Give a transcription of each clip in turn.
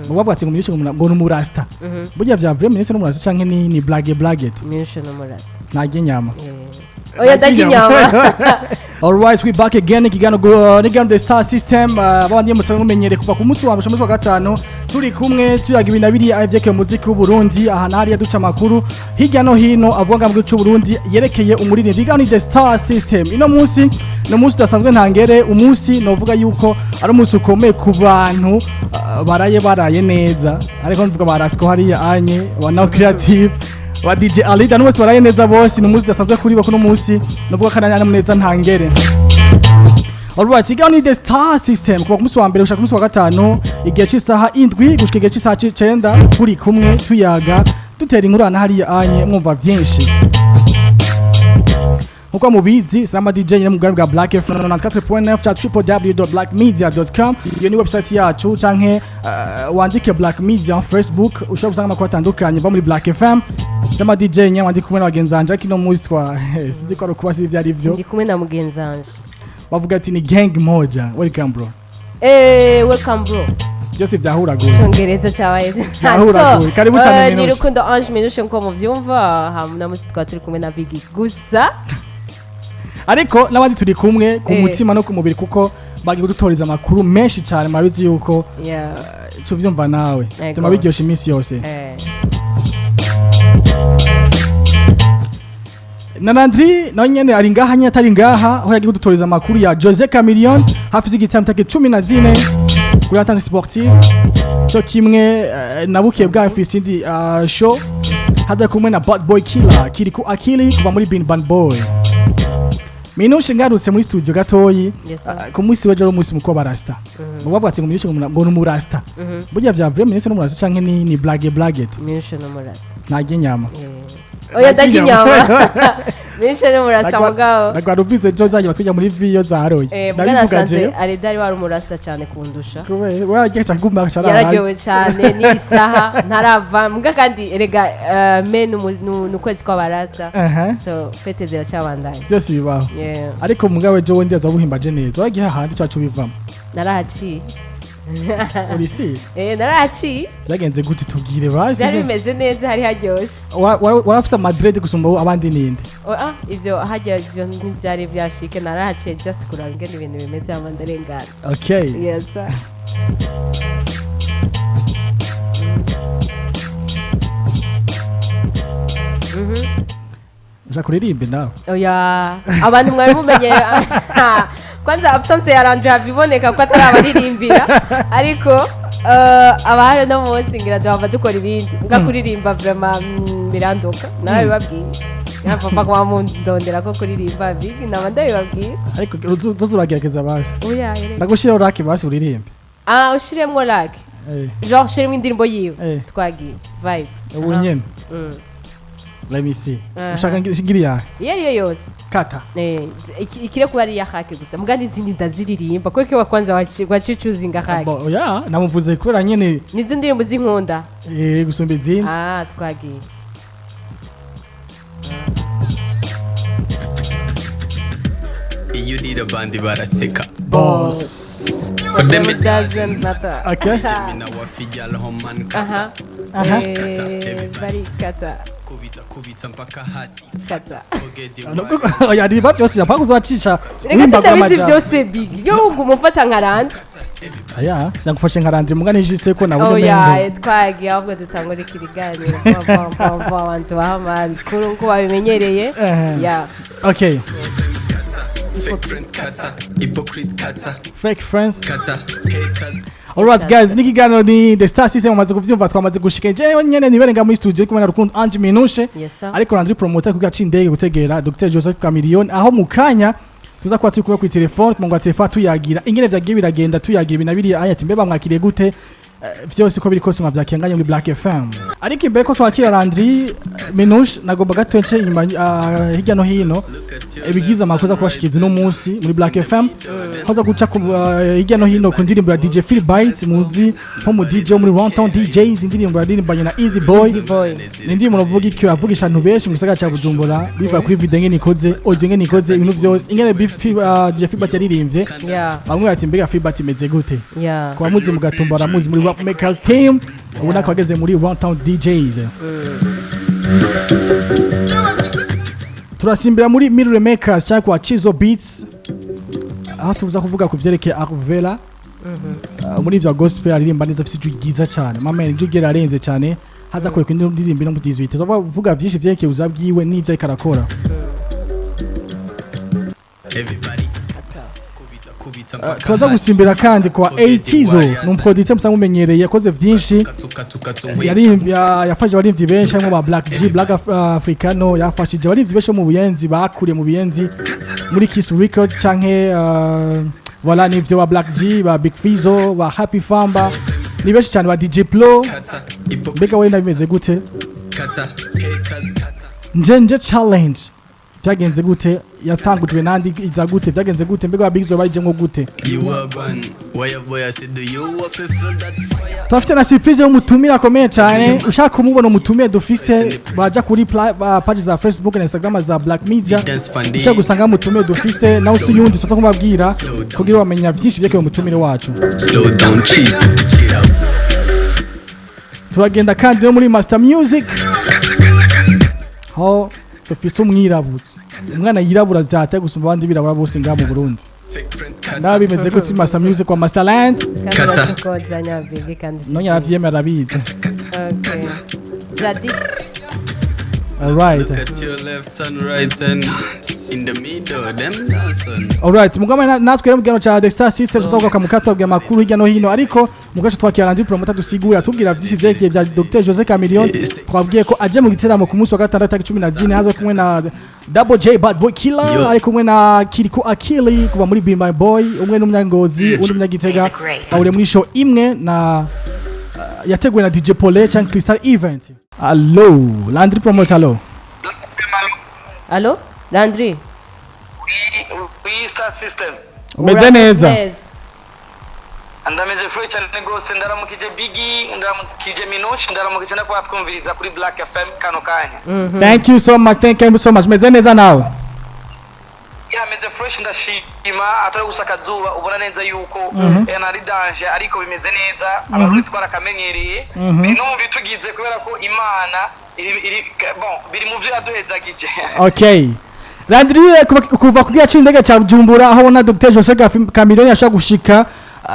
bavuga ati ngo ngo numurasta burya bya vrai ministre numurasta canke ni blague ministre numurasta ntajye nyama oya ndajye nyama. Alright, we back again ikigano nigano the star system abandi musanzwe mumenyere kuva ku munsi wa mbere wa gatano turi kumwe tuyaga ibintu abiri avyeke muziki w'u Burundi aha hariya duca makuru hirya no hino avuga mu gihugu Burundi yerekeye umuririmbyi igano the star system ino munsi no munsi dasanzwe ntangere umunsi novuga yuko ari umunsi ukomeye ku bantu baraye neza ariko mvuga barasiko hariya anye wana creative wa DJ Alida n'umunsi baraye neza bose n'umunsi dasanzwe kuri bako n'umunsi novuga kananya neza ntangere. Alright, igano the star system kuva ku munsi wa mbere gushaka ku munsi wa gatano igihe cy'isaha 7 gushika igihe cy'isaha 9 turi kumwe tuyaga dutera ingurana hariya anye mwumva byinshi uko mubizi sinama DJ nyine mu bwa Black FM 94.9 cha www.blackmedia.com iyo ni website yacu canke wandike Black Media on Facebook ushobora gusanga amakuru atandukanye va muri Black FM. Sinama DJ nyine wandike kumwe na bagenzanje kino muzi twa sinzi ko kuba si byari byo ndi kumwe na mugenzanje bavuga ati ni gang moja. Welcome bro. Welcome bro. Byose byahuraguye cyongereza cyabaye byahuraguye karibu cyane ni rukundo Ange Minushe nko mu byumva hamwe musi twa turi kumwe na Biggie gusa ariko n'abandi turi kumwe ku mutima no ku mubiri kuko bagiye gutoreza amakuru menshi cyane mabizi yuko cyo vyumva nawe tuma biryosha iminsi yose Nanandri no nyene ari ngaha nyene atari ngaha aho yagiye gutoreza amakuru ya Jose Chameleone hafi z'igitamo take 14 kuri Atlantic Sportive cyo kimwe nabukiye bwa Fisindi show haza kumwe na Bad Boy Killer Kirikou akili kuva muri Bin Ban Boy Minushe ngarutse muri studio gatoyi ku munsi weje umunsi muko barasta bavuga ati ngo Minushe ngo numurasta burya bya vrai Minushe numurasta canke ni blague Minushe numurasta ntajye nyama oya ndajye nyama Minushe numurasta mugabo nagwarubize Jozaje batujya muri video zaroye ndabivugaje ari dari wari umurasta cyane kundusha wagiye cyagumba cyara yararyowe cyane ni isaha ntarava mbwa kandi erega nukwezi kwa barasta so fete ziracyabandanye byose bibaho ariko mugabo je wondi azabuhimbaje neza wagiye hahandi cyacu bivamo narahaciye urisi narahaciye zagenze gute tubwire basi byari bimeze neza hari haryoshe warafisa Madrid gusumba abandi ninde ibyo hajya ibyo ntibyari byashike narahaciye just kuranga ibintu bimeze amandarengana okay yes sir. kuririmbe nawe oya abantu mwari mumenye kwanza absence ya Randra biboneka ko atari abaririmbira ariko abahari no munsi ngira dava dukora ibindi ngakuririmba vraiment birandoka nawe babwiye yapfa kwa mundondera ko kuririmba bigi nabanda bibabwiye ariko uzuragerageza basi oya ndagushira raki basi uririmbe ushiremo raki genre shirimo indirimbo yiwe twagiye vibe ubunyene let me see ushaka ngiriya yeriyo yose kata ikire kuba ari ya hake gusa mugandi nzindi ndaziririmba ko ke wakwanza wacicuzinga hake oya namuvuze kubera nyene nizo ndirimbo zinkunda gusumba izindi twagiye iyo ni abandi baraseka boss it doesn't matter okay mina wafijala homan kata bari kata kubita mpaka hasi kata oya ni batyo yose yapanga uzacisha nimba kwamaja byose big yo ngumufata nkaranda aya sinagufashe nkarandire mugane jise ko nabone mendo oya twagiye ahubwo dutangura ikiriganiro kwa abantu bahamari kuru ko babimenyereye ya okay fake friends kata hypocrite kata fake friends kata haters. Alright guys, nikigano ni the star system amaze kuvyumva twamaze gushika je nyene niberenga muri studio kumwe na Rukundo Ange Minushe ariko nandri promoter ku gacindege gutegera Dr. Jose Chameleone aho mukanya tuza kwa turi kumwe ku telefone kumwe telefone tuyagira ingene vyagiye biragenda tuyagira binabiri ayati mbe bamwakiriye gute vyose ko biri kose mwavyakenganye muri Black FM ariko imbere ko twakira Landry Minushe nagomba gatwenche inyuma hirya no hino ibigiza amakoza kubashikiza no munsi muri Black FM hoza guca hirya no hino ku ndirimbo ya DJ Phil Bites muzi nko mu DJ muri Runtown DJs indirimbo yaririmbanye na Easy Boy n'indirimbo novuga iki avugisha ntu benshi mu gisagara cya Bujumbura biva kuri video ngene ikoze audio ngene ikoze ibintu byose ingene DJ Phil Bites yaririmbye bamwe bati mbega Phil Bites imeze gute kwa muzi mu gatumba ramuzi muri Top Makers Team ubona ko bageze muri One Town DJs. Turasimbira muri Mirror Makers cyangwa kwa Chizo Beats aho tuvuza kuvuga ku vyerekeye Arvela. Muri ivyo gospel aririmba neza afite ijwi ryiza cyane mama ijwi rye rarenze cyane haza kure kwindi ndirimbo no mu 18 tuvuga vyinshi vyerekeye uzabwiwe n'ivyo ariko arakora. Everybody. Tubaza gusimbira kandi kwa 80zo n'umuproducer musanzwe umenyereye yakoze vyinshi yafashe abarimvyi benshi harimo ba Black G Black Africano yafashije abarimvyi benshi mu buyenzi bakuriye mu buyenzi muri Kiss Records canke voilà n'ivyo ba Black G ba Big Fizzo ba Happy Famba ni benshi cyane ba DJ Plo mbega we nabimeze gute njenje challenge byagenze gute yatangujwe nandi iza gute byagenze gute mbega babigzo baje ngo gute Twafite na surprise y'umutumira akomeye cyane ushaka kumubona umutumire dufise baja kuri page za Facebook na Instagram za Black Media ushaka gusanga umutumire dufise nawe usuyundi tuza kumabwira kugira bamenya byinshi byeke umutumire wacu. Slow down cheese. Turagenda kandi no muri Master Music ho dufise umwirabutse umwana yirabura cyate gusumba abandi birabura bose ngaha mu Burundi ndabimeze ko turi Master Music kwa Masterland no yavyemera bize. Okay. Zadix. Alright. Look at your left and right and in the middle, them dancing. Alright, mugama natwe rero mugano cha The Star System tutoka mukatwa bwa makuru hirya no hino ariko mugace twakira Andrew promoter dusigura tubwira vyinshi vyerekeye vya Dr. Jose Chameleone twabwiye ko aje mu giteramo ku munsi wa gatandatu 14 hazo kumwe na Double J Bad Boy Killer ari kumwe na Kirikou Akili kuva muri Be My Boy umwe n'umunyangozi undi munyagitega bawure muri show imwe na yateguwe na DJ Pole cyangwa Crystal Event. Allo, Landry promoter allo. Allo, Landry. We Star System. Umeze neza. Andameze fresh cyane gose ndaramukije Biggie, ndaramukije Minuch, ndaramukije na kwatwumviriza kuri Black FM kano kanya. Thank you so much. Meze neza nawe. Ya meze fresh ndashima atari gusakazuba ubona neza yuko nari danger ariko bimeze neza abantu twara kamenyereye bino bitugize kubera ko Imana biri mu byo yaduhezagije. Okay. Landry kuva kugira cindege cha Bujumbura aho na Dr. Jose Chameleone yashaka gushika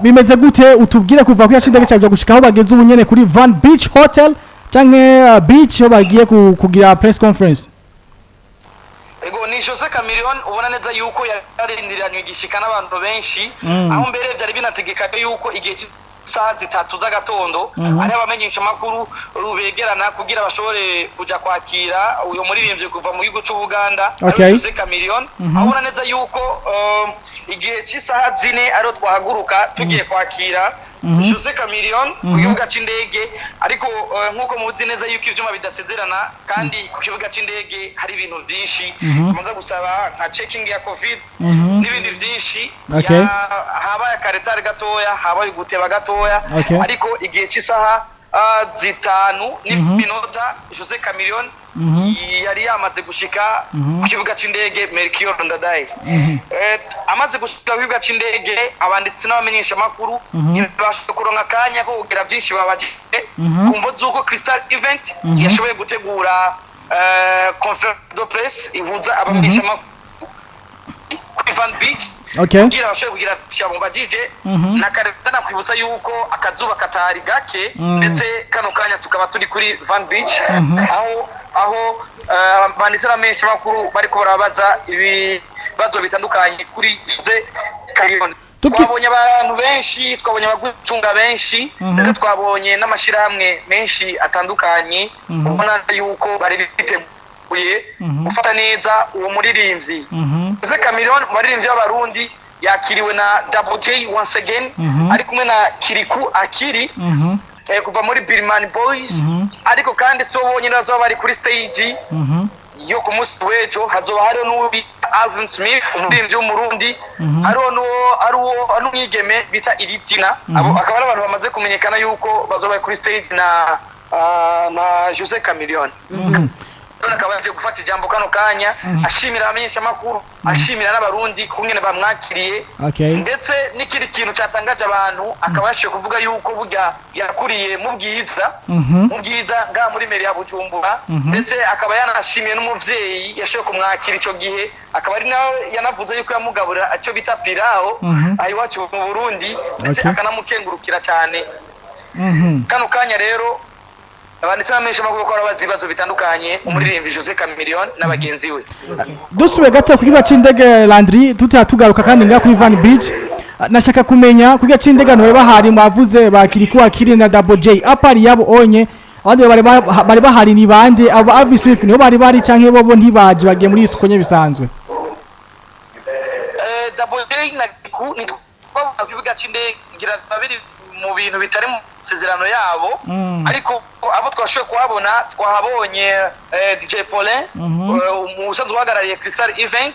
bimeze gute utubwire kuva kugira cindege cha gushika aho bageze ubunyene kuri Van Beach Hotel canke beach aho bagiye kugira press conference. Ego ni Jose Chameleone ubona neza yuko yarindiranywe igishika n'abantu benshi aho mbere byari binategeka yuko igihe saa 3 z'agatondo ari abamenyesha makuru rubegerana kugira bashobore kuja kwakira uyo muririmbye kuva mu gihugu cy'u Buganda Jose Chameleone aho ubona neza yuko igihe cy'isaha 4 ari twahaguruka tugiye kwakira Jose Chameleone ku kibuga c'indege ariko nkuko muzi neza yuko ivyuma bidasezerana kandi ku kibuga c'indege hari ibintu byinshi tumaze gusaba nka checking ya covid n'ibindi byinshi habaye karetare gatoya habaye guteba gatoya ariko igihe cy'isaha 5 n'iminota Jose Chameleone yari yamaze gushika ku kibuga c'indege Melchior Ndadaye amaze gushika ku kibuga c'indege abanditsi n'abamenyesha makuru ntibashobora kuronka kanya ko kugira byinshi babajije kumvo zuko Crystal Event yashoboye gutegura conference de presse ihuza abamenyesha makuru kuri Van Beach kugira bashobore kugira cyabomba DJ na karetana kwibutsa yuko akazuba katari gake ndetse kano kanya tukaba turi kuri Van Beach aho banditsera menshi makuru bariko barabaza ibibazo bitandukanye kuri Jose Chameleone. Twabonye abantu benshi, twabonye abagutunga benshi, ndetse twabonye n'amashirahamwe menshi atandukanye ubona yuko bari biteguye gufata neza uwo muririmbyi. Jose Chameleone muririmbyi w'abarundi yakiriwe na Double J once again ari kumwe na Kirikou Akili kuva muri Birman Boys ariko kandi so bonyine bazoba bari kuri stage yo ku munsi w'ejo hazoba hariho n'ubi Alvin Smith umuririmbyi w'umurundi hariho n'umwigeme bita Iritina abo akaba ari abantu bamaze kumenyekana yuko bazoba kuri stage na Jose Chameleone. akaba yaje gufata ijambo kano kanya ashimira abamenyesha makuru ashimira n'abarundi kungene bamwakiriye ndetse n'ikindi kintu cyatangaje abantu akaba yashiye kuvuga yuko burya yakuriye mu bwiza nga muri meri ya Bujumbura ndetse akaba yanashimiye n'umuvyeyi yashiye kumwakira ico gihe akaba ari nawe yanavuze yuko yamugaburira icyo bita piraho ayiwacu mu Burundi ndetse akanamukengurukira cyane kano kanya rero abanditsi bamenyesha makuru ko arabaza ibibazo bitandukanye umuririmbi Jose Chameleone n'abagenzi we dusubiye gato ku kibuga c'indege Landry tutatugaruka kandi nga kuri Van Beach nashaka kumenya ku kibuga c'indege no bahari mwavuze ba Kirikou akiri na Double J apari yabo onye abandi bari bahari ni bande abo Avi Smith niho bari canke bobo ntibaje bagiye muri isukonye bisanzwe Double J na Kirikou ni ku kibuga c'indege ngira babiri mu bintu bitari mu sezerano yabo ariko abo twashoboye kuhabona twahabonye DJ Paulin umusanzwe uhagarariye Crystal Event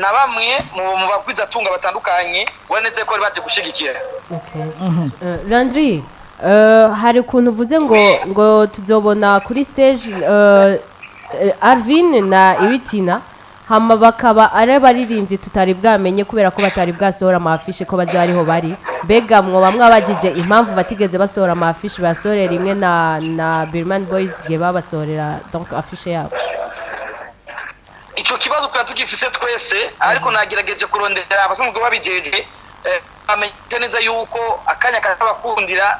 na bamwe mu bakwiza tunga batandukanye waneze ko baje gushigikira Landry hari kuntu uvuze ngo tuzobona kuri stage Arvin na Iritina hama bakaba ari baririmbye tutari bwamenye kubera ko batari bwasohora amafishe ko baje ariho bari bega mwo bamwe abagije impamvu batigeze basohora amafishe basorera imwe na Birman Boys ge babasorera donc afishe yabo ico kibazo kwa tugifise twese ariko nagerageje kurondera abasanzwe babijeje amenye neza yuko akanya kabakundira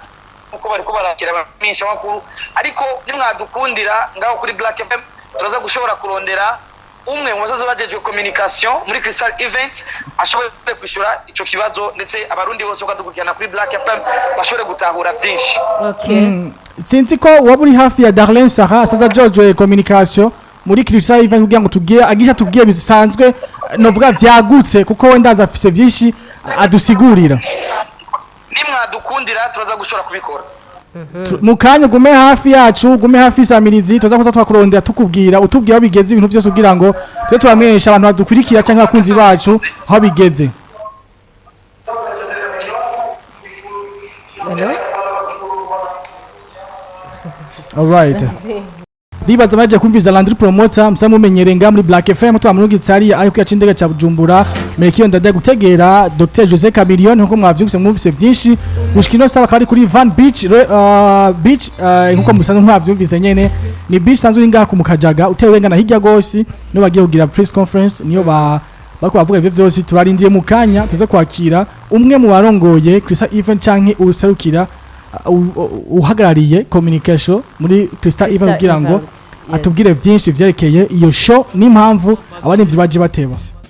uko bariko barakira bamenyesha makuru ariko nimwadukundira ngaho kuri Black FM turaza gushobora kurondera umwe mu bazazo bajeje communication muri Crystal Event ashobora kwishura ico kibazo ndetse abarundi bose bakadukirana kuri Black FM bashobore gutahura byinshi sinzi ko waburi hafi ya Darlene Sarah asaza George communication muri Crystal Event kugira ngo tugiye agisha tugiye bisanzwe novuga vyagutse kuko wenda azafise byinshi adusigurira nimwadukundira turaza gushobora kubikora mukanya gume hafi yacu gume hafi samirizi tuza kuza twakurondera tukubwira utubwira bigeze ibintu byose kugira ngo tuje turamenyesha abantu badukurikira cyangwa abakunzi bacu aho bigeze alright Libaza maje kumviza Landry Promoter musamumenyere nga muri Black FM twamurungitse ari ayo kwacindega ca Bujumbura mekiyo ndade gutegera Dr Jose Chameleone nkuko mwavyumvise mwumvise byinshi gushikino saba kari kuri Van Beach nkuko musanzwe mwavyumvise nyene ni beach sanzwe ngaha kumukajaga utewenga na hirya gosi no bagiye kugira press conference niyo bako bavuga ivyo vyose turarindiye mu kanya tuze kwakira umwe mu barongoye Crystal Event canke userukira uhagarariye communication muri Crystal Event kugira ngo atubwire byinshi vyerekeye iyo show n'impamvu abanivyi baje bateba